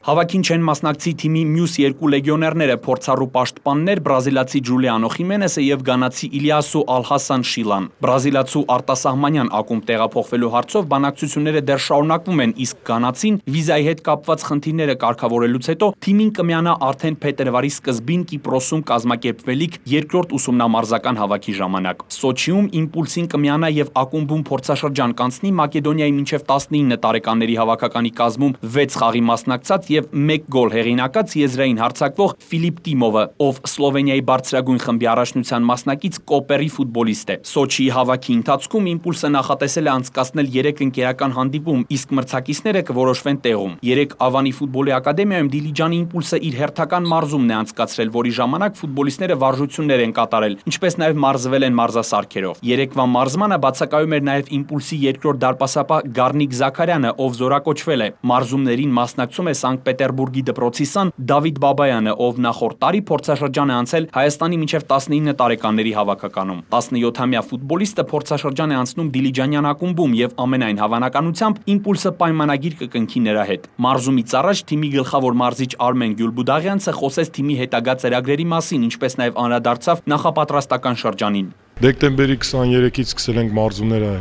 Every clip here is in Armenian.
Հավաքին չեն մասնակցի թիմի մյուս երկու լեգիոներները փորձառու պաշտպաններ բրազիլացի Ջուլիանո Խիմենեսը եւ գանացի Իլիասու Ալհասան Շիլան։ Բրազիլացու արտասահմանյան ակումբ տեղափոխվելու հարցով բանակցությունները դեռ շարունակվում են, իսկ գանացին վիզայի հետ կապված խնդիրները կարգավորելուց հետո թիմին կմիանա արդեն փետրվարի սկզբին Կիպրոսում կազմակերպվելիք երկրորդ ուսումնամարզական հավաքի ժամանակ։ Սոչիում Իմպուլսին կմիանա եւ ակումբում փորձաշրջան կանցնի Մակեդոնիայի մինչեւ 19 տարեկանների հավաքականի կազմում 6 խաղի մասնակցած եւ 1 գոլ հեղինակած եզրային հարձակվող Ֆիլիպ Տիմովը, ով Սլովենիայի բարձրագույն խմբի առաջնության մասնակից Կոպերի ֆուտբոլիստ է։ Սոչիի հավաքի ընթացքում Իմպուլսը նախատեսել է անցկացնել 3 ընկերական հանդիպում, իսկ մրցակիցները կորոշվեն տեղում։ 3 Ավանի ֆուտբոլի ակադեմիայում Դիլիջանի Իմպուլսը իր հերթական մարզումն է անցկացրել, որի ժամանակ ֆուտբոլիստները վարժություններ են կատարել, ինչպես նաեւ մարզվել են մարզասարքերով։ Երեկվա մարզմանը բացակայում էր նաեւ Իմպուլսի երկրորդ դարպասապահ Գառնիկ Զաքարյանը, ով զորակոչվել է։ Մարզումներին մասնակցում է Սանկտ Պետերբուրգի դպրոցի սան Դավիթ Բաբայանը, ով նախորդ տարի փորձաշրջան է անցել Հայաստանի մինչև 19 տարեկանների հավաքականում։ 17-ամյա ֆուտբոլիստը փորձաշրջան է անցնում Դիլիջանյան ակումբում եւ ամենայն հավանականությամբ Իմպուլսը պայմանագիր կկնքի նրա հետ։ Մարզումից առաջ թիմի գլխավոր մարզիչ Արմեն Գյուլբուդաղյանցը խոսեց թիմի հետագա ծրագրերի մասին, ինչպես նաեւ անդրադարձավ նախապատրաստական շրջանին։ Դեկտեմբերի 23-ից սկսել ենք մարզումները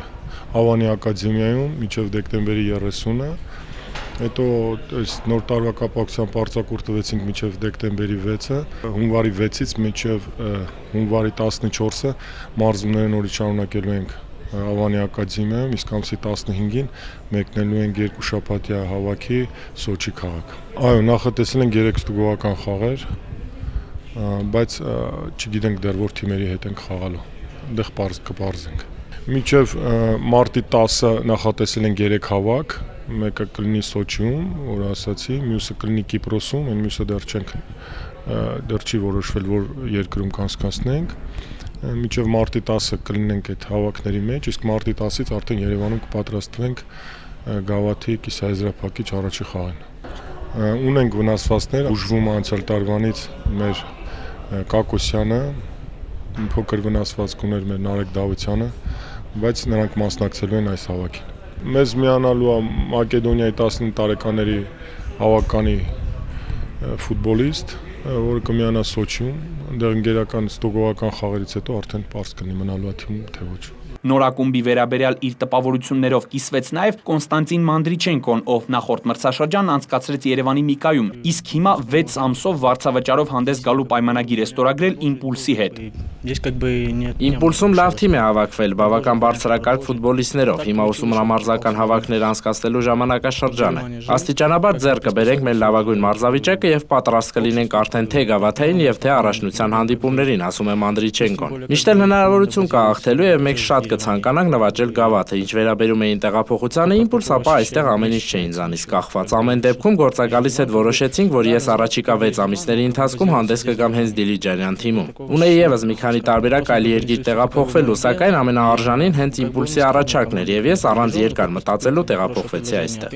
Ավանի ակադեմիայում մինչև դեկտեմբերի 30-ը։ Հետո նոր տարվա կապակցությամբ արձակուրդ տվեցինք մինչև դեկտեմբերի 6-ը, հունվարի 6-ից մինչև հունվարի 14-ը մարզումները նորից շարունակելու ենք Ավանի ակադեմիայում, իսկ ամսի 15-ին մեկնելու ենք երկուշաբաթյա հավաքի Սոչի քաղաք։ Այո, նախատեսել ենք 3 ստուգողական խաղեր, բայց չգիտենք դեռ որ թիմերի հետ ենք խաղալու, այնտեղ կպարզենք։ Մինչև մարտի 10-ը նախատեսել ենք 3 հավաք, մեկը կլինի Սոչիում, որ ասացի, մյուսը կլինի Կիպրոսում, այն մյուսը դեռ չի որոշվել, որ երկրում կանցկացնենք։ Մինչև մարտի 10-ը կլինենք այդ հավաքների մեջ, իսկ մարտի 10-ից արդեն Երևանում կպատրաստվենք Գավաթի կիսաեզրափակիչ առաջի խաղին։ Ունենք վնասվածքներ, ուժվում անցյալ տարվանից մեր Կակոսյանը, փոքր վնասվածք ուներ մեր Նարեկ Դավթյանը, բայց նրանք մասնակցելու են այս հավաքին։ Մեզ միանալու է Մակեդոնիայի 19 տարեկաների հավաքանի ֆուտբոլիստ, որը կմիանա Սոչիում, այնտեղ ընկերական ստուգողական խաղերից հետո արդեն պարզ կլինի մնալու է թիմում, թե ոչ։ Նոր ակումբի վերաբերյալ իր տպավորություններով կիսվեց նաև Կոնստանտին Մանդրիչենկոն, ով նախորդ մրցաշրջանն անցկացրեց Երևանի Միկայում, իսկ հիմա 6 ամսով վարձավճարով հանդես գալու պայմանագիր է ստորագրել Իմպուլսի հետ։ Իմպուլսում լավ թիմ է հավաքվել, բավական բարձրակարգ ֆուտբոլիստներով, հիմա ուսումնամարզական հավաքներ անցկացնելու ժամանակաշրջան է։ Աստիճանաբար ձեռք կբերենք մեր լավագույն մարզավիճակը եւ պատրաստ կլինենք արդեն թե գավաթային եւ թե առաջնության հանդիպումներին, ասում է Մանդրիչենկոն։ Միշտ էլ հնարավորություն կա հաղթելու եւ մենք շատ կցանկանանք նվաճել գավաթը, ինչ վերաբերում էին տեղափոխությանը Իմպուլս, ապա այստեղ ամեն ինչ չէ ինձանից կախված։ Ամեն դեպքում գործակալիս հետ որոշեցինք, որ ես առաջիկա 6 ամիսների ընթացքում հանդես կգամ հենց Դիլիջանյան թիմում։ Ունեի եւս մի քանի տարբերակ այլ երկիր տեղափոխվելու, սակայն ամենաարժանին հենց Իմպուլսի առաջարկն էր եւ ես առանց երկար մտածելու տեղափոխվեցի այստեղ։